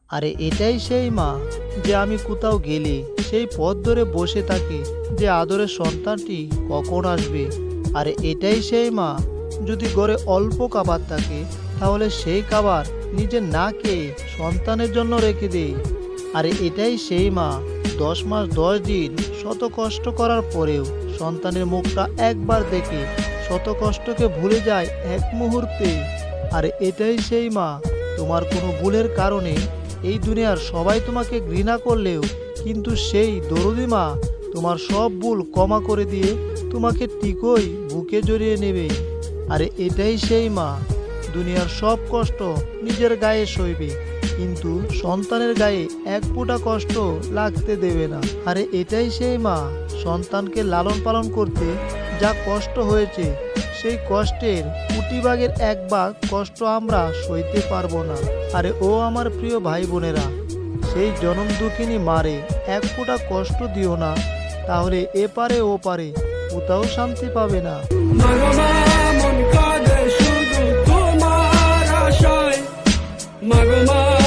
আরে এটাই সেই মা যে আমি কোথাও গেলে সেই পথ ধরে বসে থাকে যে আদরের সন্তানটি কখন আসবে। আরে এটাই সেই মা যদি ঘরে অল্প খাবার থাকে তাহলে সেই খাবার নিজে না খেয়ে সন্তানের জন্য রেখে দেয়। আরে এটাই সেই মা 10 মাস 10 দিন শত কষ্ট করার পরেও সন্তানের মুখটা একবার দেখে শত কষ্টকে ভুলে যায় এক মুহূর্তে। আরে এটাই সেই মা তোমার কোনো ভুলের কারণে এই দুনিয়ার সবাই তোমাকে ঘৃণা করলেও কিন্তু সেই দরদি মা তোমার সব ভুল ক্ষমা করে দিয়ে তোমাকে ঠিকই বুকে জড়িয়ে নেবে। আরে এটাই সেই মা দুনিয়ার সব কষ্ট নিজের গায়ে সইবে কিন্তু সন্তানের গায়ে এক ফোঁটা কষ্ট লাগতে দেবে না। আরে এটাই সেই মা সন্তানকে লালন পালন করতে যা কষ্ট হয়েছে সেই কষ্টের কোটি ভাগের 1 ভাগ কষ্ট আমরা সইতে পারবো না। আরে ও আমার প্রিয় ভাই বোনেরা, সেই জনম দুঃখিনী মারে এক ফোঁটা কষ্ট দিও না, তাহলে এপারে ও পারে কোথাও শান্তি পাবে না। মাগো মা, মন কাঁদে শুধু তোমার আশায়। মাগো মা।